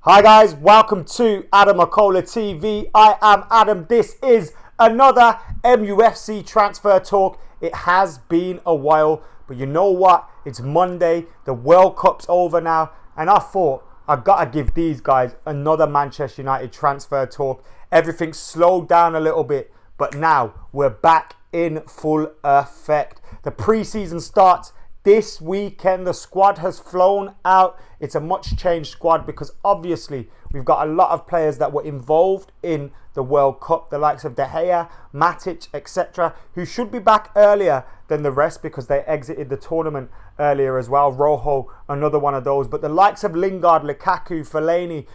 Hi guys, welcome to Adam McKola TV. I am Adam. This is another MUFC transfer talk. It has been a while, but you know what? It's Monday, the World Cup's over now, and I thought I've got to give these guys another Manchester United transfer talk. Everything slowed down a little bit, but now we're back in full effect. The pre-season starts this weekend. The squad has flown out. It's a much changed squad because obviously we've got a lot of players that were involved in the World Cup, the likes of De Gea, Matic, etc., who should be back earlier than the rest because they exited the tournament earlier as well. Rojo, another one of those. But the likes of Lingard, Lukaku, Fellaini,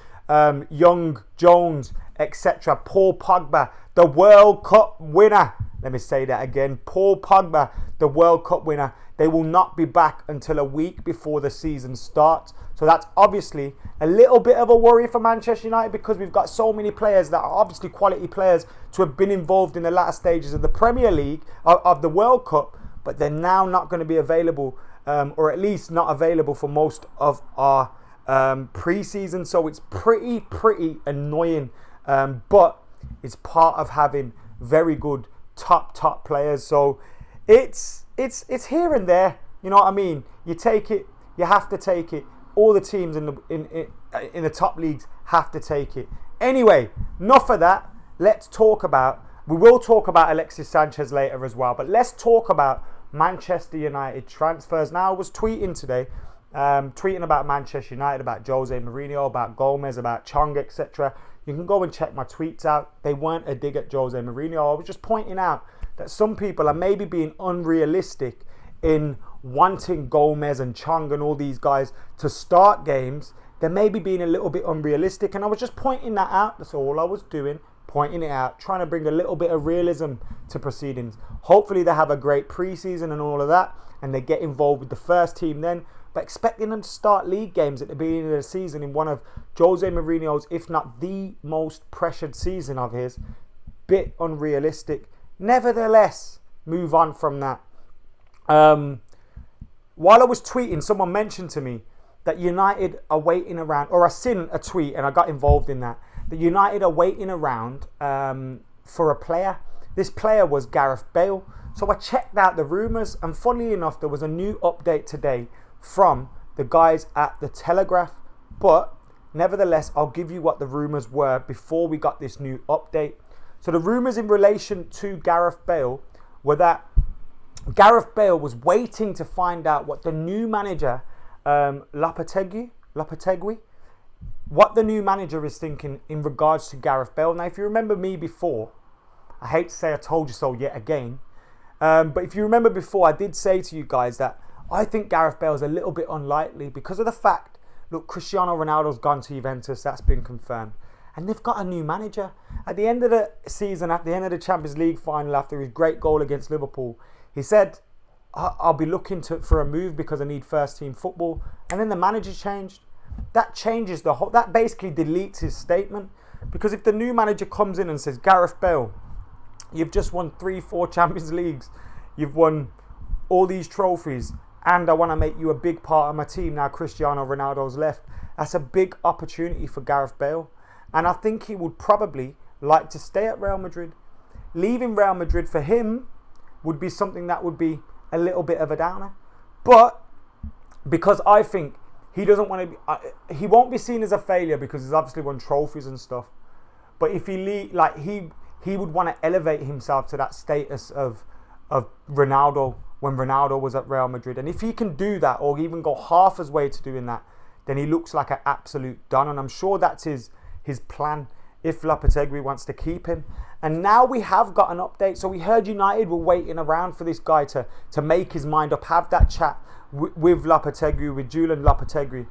Young, Jones, etc., Paul Pogba, the World Cup winner. Let me say that again. Paul Pogba, the World Cup winner. They will not be back until a week before the season starts. So that's obviously a little bit of a worry for Manchester United because we've got so many players that are obviously quality players to have been involved in the latter stages of the Premier League, of the World Cup, but they're now not going to be available, or at least not available for most of our pre-season. So it's pretty annoying, but it's part of having very good top players. So it's here and there, you know what I mean? You take it, you have to take it. All the teams in the top leagues have to take it. Anyway, enough of that. We will talk about Alexis Sanchez later as well, but let's talk about Manchester United transfers. Now, I was tweeting today, tweeting about Manchester United, about Jose Mourinho, about Gomez, about Chong, etc. You can go and check my tweets out. They weren't a dig at Jose Mourinho. I was just pointing out that some people are maybe being unrealistic in wanting Gomez and Chong and all these guys to start games. They're maybe being a little bit unrealistic, and I was just pointing that out. That's all I was doing, pointing it out, trying to bring a little bit of realism to proceedings. Hopefully they have a great preseason and all of that, and they get involved with the first team then. But expecting them to start league games at the beginning of the season in one of Jose Mourinho's, if not the most pressured season of his, bit unrealistic. Nevertheless, move on from that. While I was tweeting, someone mentioned to me that United are waiting around, or I seen a tweet and I got involved in that United are waiting around for a player. This player was Gareth Bale. So I checked out the rumours, and funnily enough, there was a new update today from the guys at the Telegraph. But nevertheless, I'll give you what the rumours were before we got this new update. So the rumours in relation to Gareth Bale were that Gareth Bale was waiting to find out what the new manager, Lopetegui, what the new manager is thinking in regards to Gareth Bale. Now, if you remember me before, I hate to say I told you so yet again, but if you remember before, I did say to you guys that I think Gareth Bale is a little bit unlikely because of the fact, look, Cristiano Ronaldo's gone to Juventus, that's been confirmed. And they've got a new manager. At the end of the season, at the end of the Champions League final, after his great goal against Liverpool, he said, I'll be looking for a move because I need first team football. And then the manager changed. That changes the whole, that basically deletes his statement. Because if the new manager comes in and says, Gareth Bale, you've just won 3-4 Champions Leagues, you've won all these trophies, and I want to make you a big part of my team now Cristiano Ronaldo's left. That's a big opportunity for Gareth Bale. And I think he would probably like to stay at Real Madrid. Leaving Real Madrid for him would be something that would be a little bit of a downer. But because I think he doesn't want to be, he won't be seen as a failure because he's obviously won trophies and stuff. But if he would want to elevate himself to that status of Ronaldo when Ronaldo was at Real Madrid. And if he can do that or even go half his way to doing that, then he looks like an absolute don. And I'm sure that's his plan if Lopetegui wants to keep him. And now we have got an update. So we heard United were waiting around for this guy to make his mind up, have that chat with Lopetegui, with Julen Lopetegui.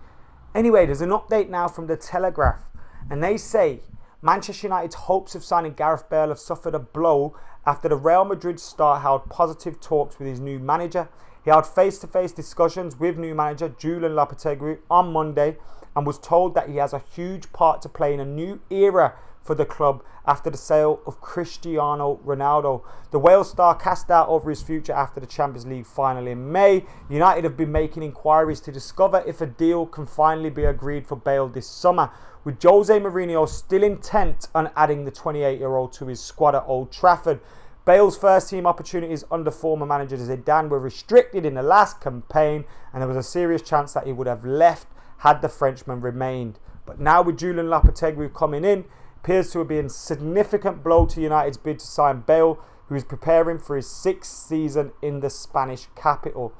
Anyway, there's an update now from the Telegraph. And they say Manchester United's hopes of signing Gareth Bale have suffered a blow after the Real Madrid star held positive talks with his new manager. He held face-to-face discussions with new manager Julen Lopetegui on Monday and was told that he has a huge part to play in a new era for the club after the sale of Cristiano Ronaldo. The Wales star cast doubt over his future after the Champions League final in May. United have been making inquiries to discover if a deal can finally be agreed for Bale this summer, with Jose Mourinho still intent on adding the 28-year-old to his squad at Old Trafford. Bale's first-team opportunities under former manager Zidane were restricted in the last campaign, and there was a serious chance that he would have left had the Frenchman remained. But now with Julen Lopetegui coming in, appears to be a significant blow to United's bid to sign Bale, who is preparing for his 6th season in the Spanish capital.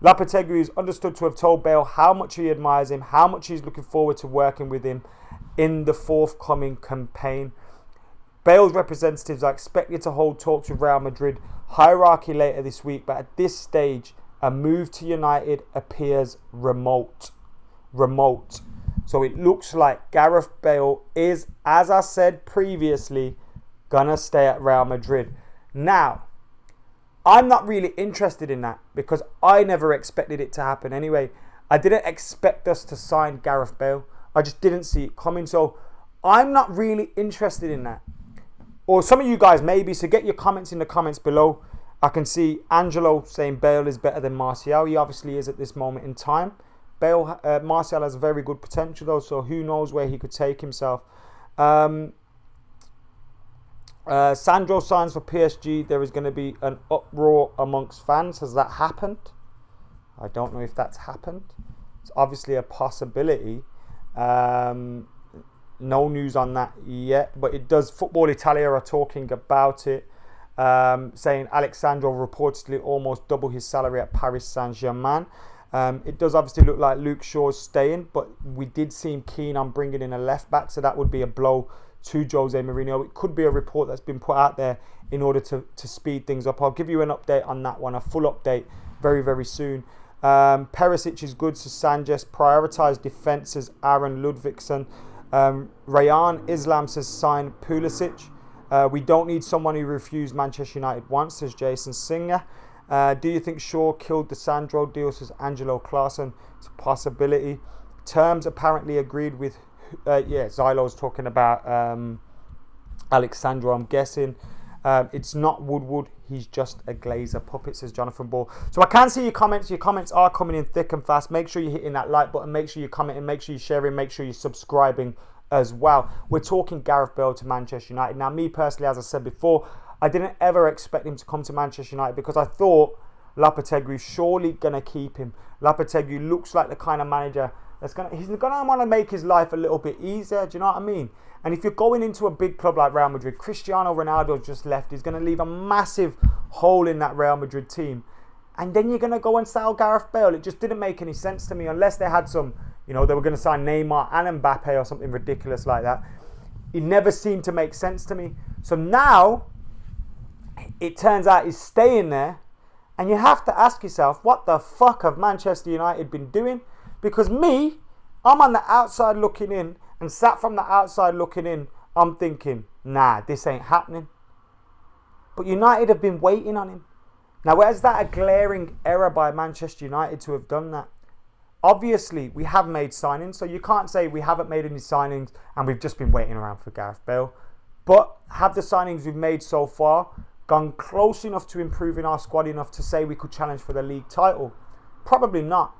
Lopetegui is understood to have told Bale how much he admires him, how much he's looking forward to working with him in the forthcoming campaign. Bale's representatives are expected to hold talks with Real Madrid hierarchy later this week, but at this stage, a move to United appears remote. So it looks like Gareth Bale is, as I said previously, gonna stay at Real Madrid. Now, I'm not really interested in that because I never expected it to happen anyway. I didn't expect us to sign Gareth Bale. I just didn't see it coming. So I'm not really interested in that. Or some of you guys maybe, so get your comments in the comments below. I can see Angelo saying Bale is better than Martial. He obviously is at this moment in time. Martial has very good potential though, so who knows where he could take himself. Sandro signs for PSG. There is going to be an uproar amongst fans. Has that happened? I don't know if that's happened. It's obviously a possibility. No news on that yet, but it does. Football Italia are talking about it, saying Alexandro reportedly almost double his salary at Paris Saint-Germain. It does obviously look like Luke Shaw's staying, but we did seem keen on bringing in a left back, so that would be a blow to Jose Mourinho. It could be a report that's been put out there in order to speed things up. I'll give you an update on that one, a full update very, very soon. Perisic is good, so Sanchez. Prioritised defences, Aaron Ludvigsen. Rayan Islam says sign Pulisic. We don't need someone who refused Manchester United once, says Jason Singer. Do you think Shaw killed the Sandro deal, says Angelo Claassen? It's a possibility. Terms apparently agreed with, Zylo's talking about Alexandro, I'm guessing. It's not Woodward, he's just a Glazer puppet, says Jonathan Ball. So I can see your comments. Your comments are coming in thick and fast. Make sure you're hitting that like button. Make sure you're commenting. Make sure you're sharing. Make sure you're subscribing as well. We're talking Gareth Bale to Manchester United. Now, me personally, as I said before, I didn't ever expect him to come to Manchester United because I thought Lopetegui's surely going to keep him. Lopetegui looks like the kind of manager he's going to want to make his life a little bit easier. Do you know what I mean? And if you're going into a big club like Real Madrid, Cristiano Ronaldo just left. He's going to leave a massive hole in that Real Madrid team. And then you're going to go and sell Gareth Bale. It just didn't make any sense to me unless they had some, they were going to sign Neymar and Mbappe or something ridiculous like that. It never seemed to make sense to me. So now it turns out he's staying there. And you have to ask yourself, what the fuck have Manchester United been doing? Because I'm on the outside looking in, and sat from the outside looking in, I'm thinking, nah, this ain't happening. But United have been waiting on him. Now, is that a glaring error by Manchester United to have done that? Obviously, we have made signings, so you can't say we haven't made any signings and we've just been waiting around for Gareth Bale. But have the signings we've made so far gone close enough to improving our squad enough to say we could challenge for the league title? Probably not.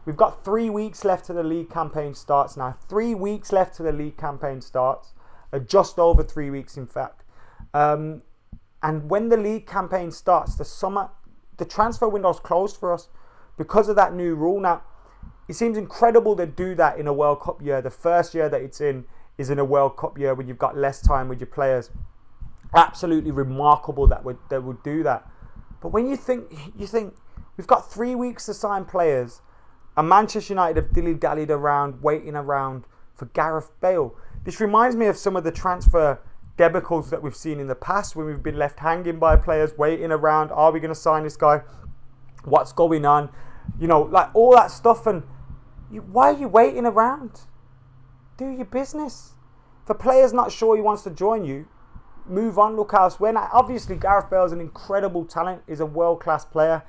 We've got 3 weeks left till the league campaign starts now. 3 weeks left till the league campaign starts. Just over 3 weeks, in fact. And when the league campaign starts, the transfer window's closed for us because of that new rule. Now, it seems incredible to do that in a World Cup year. The first year that it's in is in a World Cup year when you've got less time with your players. Absolutely remarkable that they would do that. But when you think we've got 3 weeks to sign players, and Manchester United have dilly-dallied around, waiting around for Gareth Bale. This reminds me of some of the transfer debacles that we've seen in the past when we've been left hanging by players, waiting around. Are we going to sign this guy? What's going on? Like all that stuff. And why are you waiting around? Do your business. If a player's not sure he wants to join you, move on, look elsewhere. Now, obviously, Gareth Bale is an incredible talent. He's a world-class player.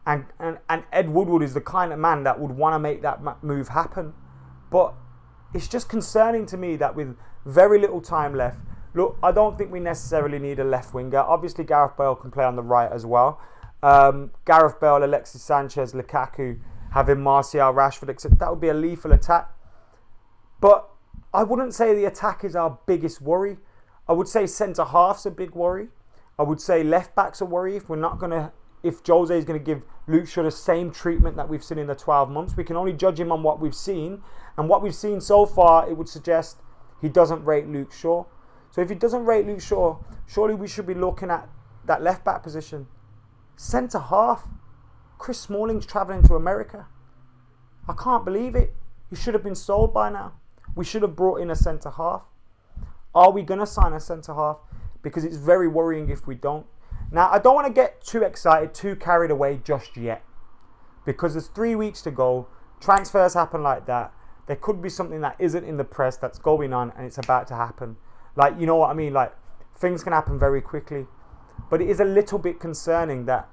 And Ed Woodward is the kind of man that would want to make that move happen. But it's just concerning to me that with very little time left, Look, I don't think we necessarily need a left winger. Obviously, Gareth Bale can play on the right as well. Gareth Bale, Alexis Sanchez, Lukaku, having Martial, Rashford, etc. That would be a lethal attack. But I wouldn't say the attack is our biggest worry. I would say centre-half's a big worry. I would say left-back's a worry if Jose is going to give Luke Shaw the same treatment that we've seen in the 12 months. We can only judge him on what we've seen. And what we've seen so far, it would suggest he doesn't rate Luke Shaw. So if he doesn't rate Luke Shaw, surely we should be looking at that left-back position. Centre-half. Chris Smalling's travelling to America. I can't believe it. He should have been sold by now. We should have brought in a centre-half. Are we going to sign a centre-half? Because it's very worrying if we don't. Now, I don't want to get too excited, too carried away just yet. Because there's 3 weeks to go. Transfers happen like that. There could be something that isn't in the press that's going on and it's about to happen. Like, you know what I mean? Like, things can happen very quickly. But it is a little bit concerning that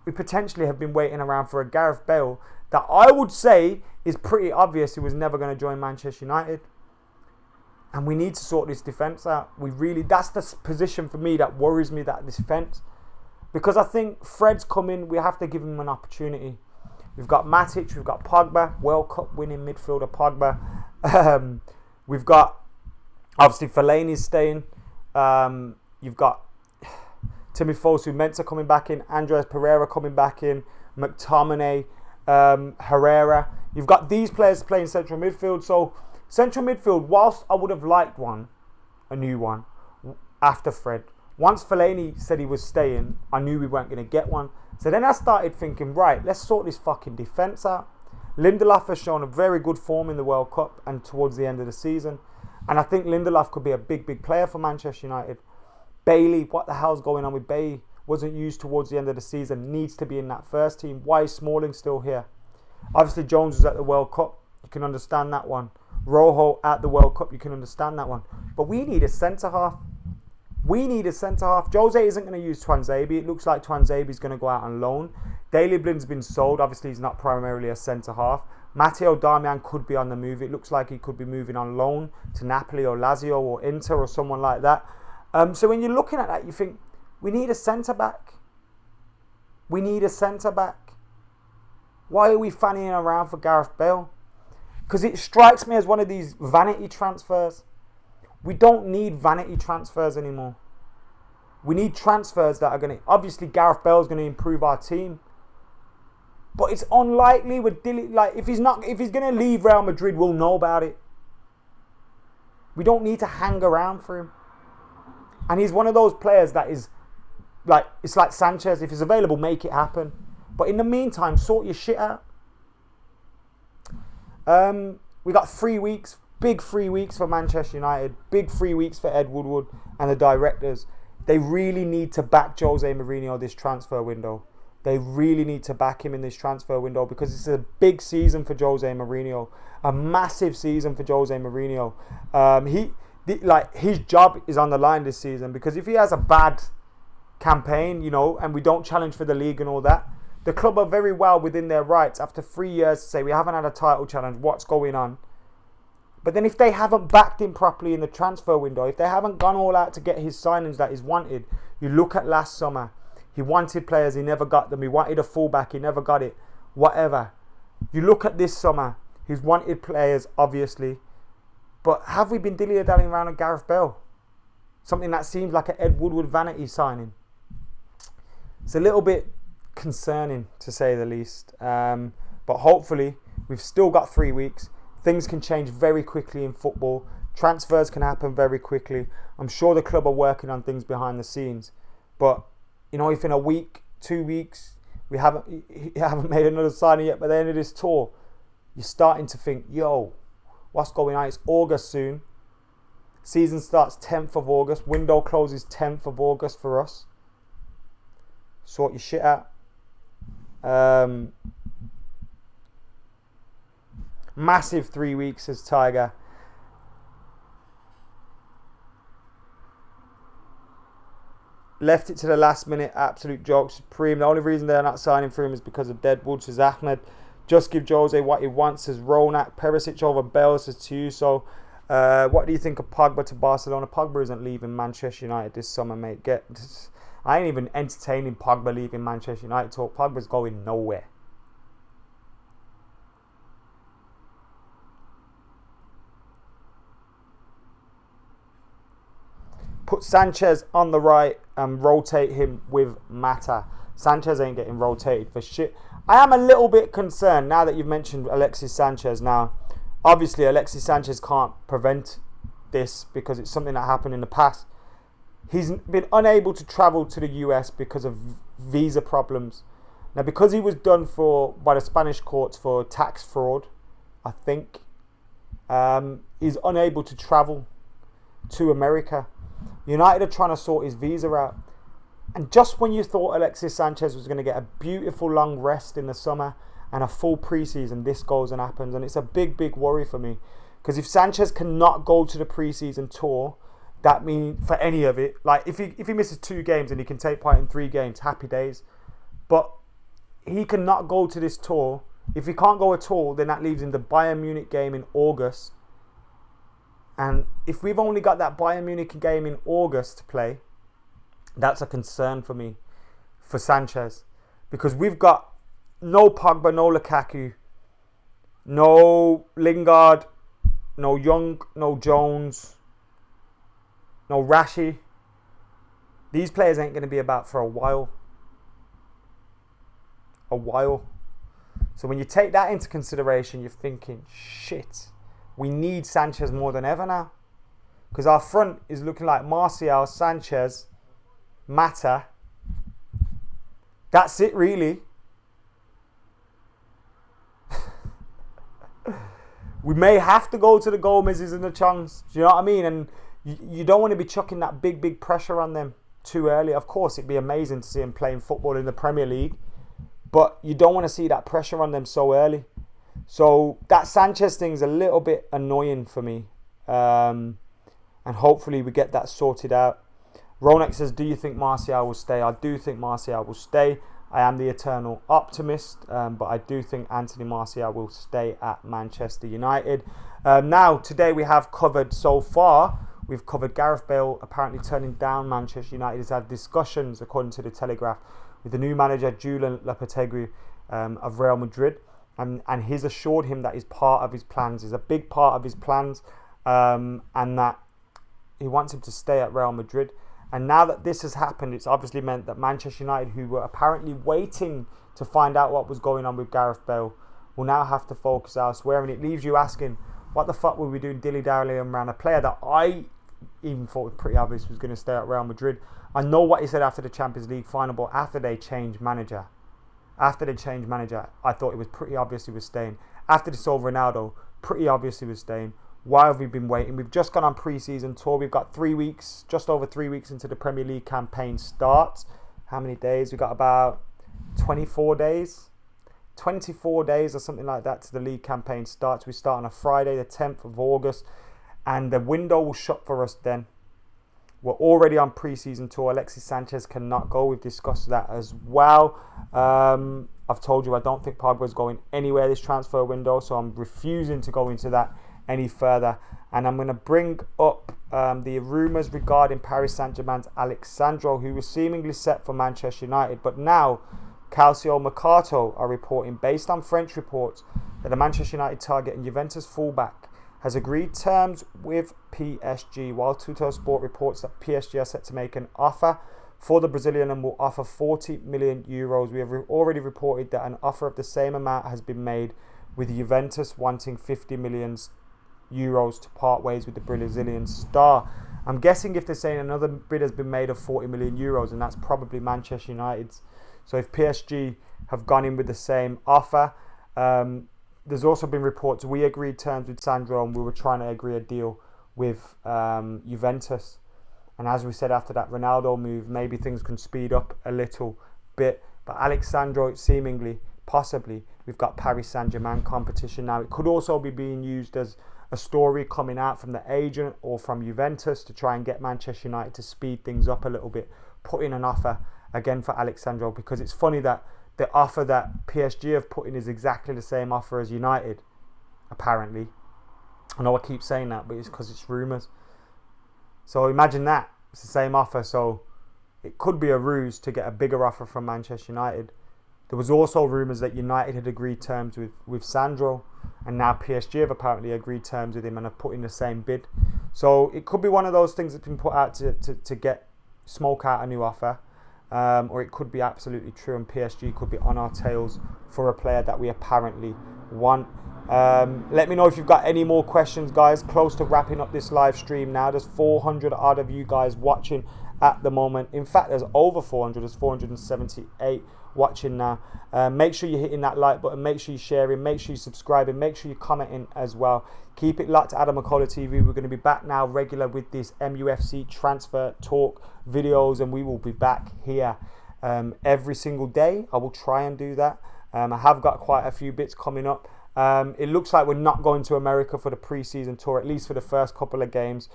we potentially have been waiting around for a Gareth Bale that I would say is pretty obvious he was never going to join Manchester United. And we need to sort this defence out. That's the position for me that worries me, that defence. Because I think Fred's coming, we have to give him an opportunity. We've got Matic, we've got Pogba, World Cup winning midfielder Pogba. We've got, obviously, Fellaini's staying. You've got Timifosu Mensah coming back in, Andres Pereira coming back in, McTominay, Herrera. You've got these players playing central midfield. So central midfield, whilst I would have liked a new one, after Fred, once Fellaini said he was staying, I knew we weren't going to get one. So then I started thinking, right, let's sort this fucking defence out. Lindelof has shown a very good form in the World Cup and towards the end of the season. And I think Lindelof could be a big, big player for Manchester United. Bailey, what the hell's going on with Bailey? Wasn't used towards the end of the season. Needs to be in that first team. Why is Smalling still here? Obviously, Jones was at the World Cup. You can understand that one. Rojo at the World Cup. You can understand that one. But we need a centre-half. Jose isn't going to use Tuanzebe. It looks like Tuanzebe is going to go out on loan. Daley Blind's been sold. Obviously, he's not primarily a centre-half. Matteo Darmian could be on the move. It looks like he could be moving on loan to Napoli or Lazio or Inter or someone like that. So when you're looking at that, you think, we need a centre-back. Why are we fannying around for Gareth Bale? Because it strikes me as one of these vanity transfers. We don't need vanity transfers anymore. We need transfers that are going to... Obviously, Gareth Bale is going to improve our team. But it's unlikely if he's going to leave Real Madrid, we'll know about it. We don't need to hang around for him. And he's one of those players that is like, it's like Sanchez. If he's available, make it happen. But in the meantime, sort your shit out. We got 3 weeks, big 3 weeks for Manchester United, big 3 weeks for Ed Woodward and the directors. They really need to back Jose Mourinho this transfer window. They really need to back him in this transfer window because it's a big season for Jose Mourinho, a massive season for Jose Mourinho. His job is on the line this season because if he has a bad campaign, and we don't challenge for the league and all that, the club are very well within their rights after 3 years to say we haven't had a title challenge, what's going on? But then if they haven't backed him properly in the transfer window, if they haven't gone all out to get his signings that he's wanted, you look at last summer, he wanted players, he never got them. He wanted a fullback, he never got it. Whatever. You look at this summer, he's wanted players, obviously. But have we been dilly-dallying around with Gareth Bale? Something that seems like an Ed Woodward vanity signing. It's a little bit concerning, to say the least. But hopefully, we've still got 3 weeks. Things can change very quickly in football. Transfers can happen very quickly. I'm sure the club are working on things behind the scenes. But, if in a week, 2 weeks, you haven't made another signing yet by the end of this tour, you're starting to think, what's going on? It's August soon. Season starts 10th of August. Window closes 10th of August for us. Sort your shit out. Massive 3 weeks, says Tiger. Left it to the last minute. Absolute joke. Supreme. The only reason they're not signing for him is because of Deadwood, says Ahmed. Just give Jose what he wants, says Ronak. Perisic over Bale, says Tuso. What do you think of Pogba to Barcelona? Pogba isn't leaving Manchester United this summer, mate. I ain't even entertaining Pogba leaving Manchester United talk. Pogba's going nowhere. Put Sanchez on the right and rotate him with Mata. Sanchez ain't getting rotated for shit. I am a little bit concerned now that you've mentioned Alexis Sanchez. Now, obviously, Alexis Sanchez can't prevent this because it's something that happened in the past. He's been unable to travel to the US because of visa problems. Now, because he was done by the Spanish courts for tax fraud, I think, he's unable to travel to America. United are trying to sort his visa out. And just when you thought Alexis Sanchez was going to get a beautiful long rest in the summer and a full preseason, this goes and happens. And it's a big, big worry for me. Because if Sanchez cannot go to the preseason tour, that means for any of it, like if he misses 2 games and he can take part in 3 games, happy days. But he cannot go to this tour. If he can't go at all, then that leaves him the Bayern Munich game in August. And if we've only got that Bayern Munich game in August to play, that's a concern for me, for Sanchez. Because we've got no Pogba, no Lukaku, no Lingard, no Young, no Jones, no Rashi. These players ain't going to be about for a while. So when you take that into consideration, you're thinking, shit, we need Sanchez more than ever now. Because our front is looking like Martial, Sanchez, Mata. That's it, really. We may have to go to the Gomez's and the Chongs. Do you know what I mean? And you don't want to be chucking that big, big pressure on them too early. Of course, it'd be amazing to see them playing football in the Premier League. But you don't want to see that pressure on them so early. So that Sanchez thing is a little bit annoying for me. And hopefully we get that sorted out. Ronak says, do you think Martial will stay? I do think Martial will stay. I am the eternal optimist. But I do think Anthony Martial will stay at Manchester United. Now, today we have covered so far. We've covered Gareth Bale apparently turning down Manchester United. He's had discussions, according to the Telegraph, with the new manager, Julen Lopetegui of Real Madrid. And he's assured him that is part of his plans, is a big part of his plans, and that he wants him to stay at Real Madrid. And now that this has happened, it's obviously meant that Manchester United, who were apparently waiting to find out what was going on with Gareth Bale, will now have to focus elsewhere. And it leaves you asking, what the fuck were we doing dilly-dallying around a player that I even thought was pretty obvious was going to stay at Real Madrid? I know what he said after the Champions League final, but after they changed manager, I thought it was pretty obvious he was staying. After they sold Ronaldo, pretty obvious he was staying. Why have we been waiting? We've just gone on pre-season tour. We've got 3 weeks, just over 3 weeks into the Premier League campaign starts. How many days? We've got about 24 days. 24 days or something like that to the league campaign starts. We start on a Friday, the 10th of August. And the window will shut for us then. We're already on pre-season tour. Alexis Sanchez cannot go. We've discussed that as well. I've told you I don't think Pogba is going anywhere this transfer window, so I'm refusing to go into that any further. And I'm going to bring up the rumours regarding Paris Saint-Germain's Alex Sandro, who was seemingly set for Manchester United. But now, Calcio Mercato are reporting, based on French reports, that the Manchester United target and Juventus fullback has agreed terms with PSG, while Tuttosport reports that PSG are set to make an offer for the Brazilian and will offer 40 million euros. We have already reported that an offer of the same amount has been made, with Juventus wanting 50 million euros to part ways with the Brazilian star. I'm guessing if they're saying another bid has been made of 40 million euros, and that's probably Manchester United's. So if PSG have gone in with the same offer, there's also been reports we agreed terms with Sandro and we were trying to agree a deal with Juventus. And as we said after that Ronaldo move, maybe things can speed up a little bit. But Alex Sandro, seemingly, possibly, we've got Paris Saint-Germain competition now. It could also be being used as a story coming out from the agent or from Juventus to try and get Manchester United to speed things up a little bit, put in an offer again for Alex Sandro, because it's funny that the offer that PSG have put in is exactly the same offer as United, apparently. I know I keep saying that, but it's because it's rumours. So imagine that. It's the same offer. So it could be a ruse to get a bigger offer from Manchester United. There was also rumours that United had agreed terms with Sandro, and now PSG have apparently agreed terms with him and have put in the same bid. So it could be one of those things that's been put out to get smoke out a new offer, or it could be absolutely true and PSG could be on our tails for a player that we apparently want. Let me know if you've got any more questions, guys. Close to wrapping up this live stream now. There's 400 odd of you guys watching at the moment. In fact, there's over 400. There's 478 watching now. Make sure you're hitting that like button. Make sure you're sharing. Make sure you're subscribing. Make sure you're commenting as well. Keep it locked to Adam McKola TV. We're going to be back now regular with this MUFC transfer talk videos, and we will be back here every single day. I will try and do that. I have got quite a few bits coming up. It looks like we're not going to America for the pre-season tour, at least for the first couple of games.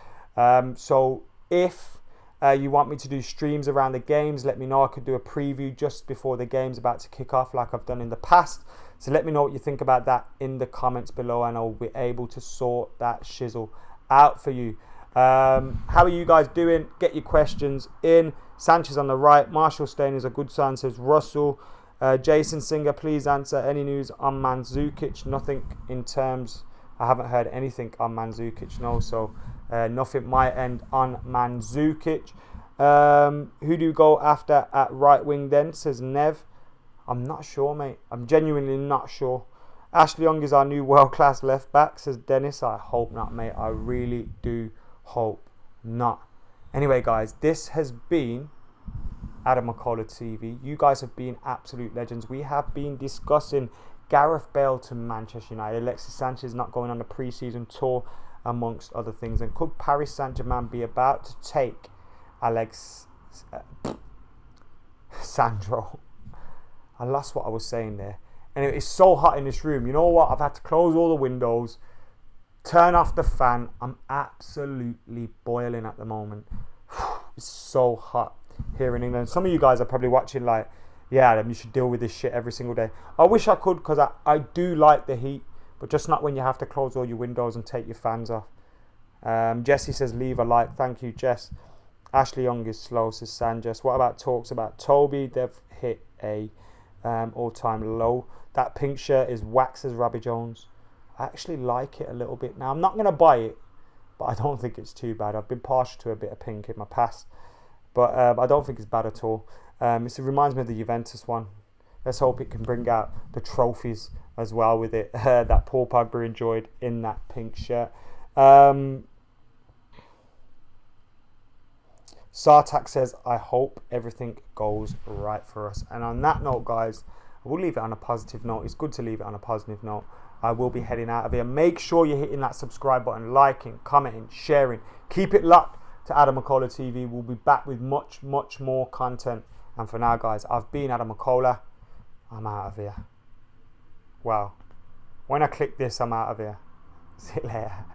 So if you want me to do streams around the games, let me know. I could do a preview just before the game's about to kick off like I've done in the past. So let me know what you think about that in the comments below, and I'll be able to sort that shizzle out for you. How are you guys doing? Get your questions in. Sanchez on the right. Marshall Stein is a good sign, says Russell. Jason Singer, please answer. Any news on Mandzukic? Nothing in terms... I haven't heard anything on Mandzukic, no. So nothing my end on Mandzukic. Who do you go after at right wing then, says Nev. I'm not sure, mate. I'm genuinely not sure. Ashley Young is our new world-class left-back, says Dennis. I hope not, mate. I really do hope not. Anyway, guys, this has been Adam McKola TV. You guys have been absolute legends. We have been discussing Gareth Bale to Manchester United. Alexis Sanchez not going on the pre-season tour, amongst other things. And could Paris Saint-Germain be about to take Sandro? I lost what I was saying there. And it's so hot in this room. You know what? I've had to close all the windows, turn off the fan. I'm absolutely boiling at the moment. It's so hot here in England. Some of you guys are probably watching like, yeah, Adam, you should deal with this shit every single day. I wish I could, because I do like the heat, but just not when you have to close all your windows and take your fans off. Jesse says, leave a like. Thank you, Jess. Ashley Young is slow, says Sanjess. What about talks about Toby? They've hit a all-time low. That pink shirt is wax as Robbie Jones. I actually like it a little bit. Now, I'm not going to buy it, but I don't think it's too bad. I've been partial to a bit of pink in my past, but I don't think it's bad at all. It reminds me of the Juventus one. Let's hope it can bring out the trophies as well with it that Paul Pogba enjoyed in that pink shirt. Sartak says, I hope everything goes right for us. And on that note, guys, I will leave it on a positive note. It's good to leave it on a positive note. I will be heading out of here. Make sure you're hitting that subscribe button, liking, commenting, sharing. Keep it locked to Adam McKola TV. We'll be back with much, much more content. And for now, guys, I've been Adam McKola. I'm out of here. Wow. When I click this, I'm out of here. See you later.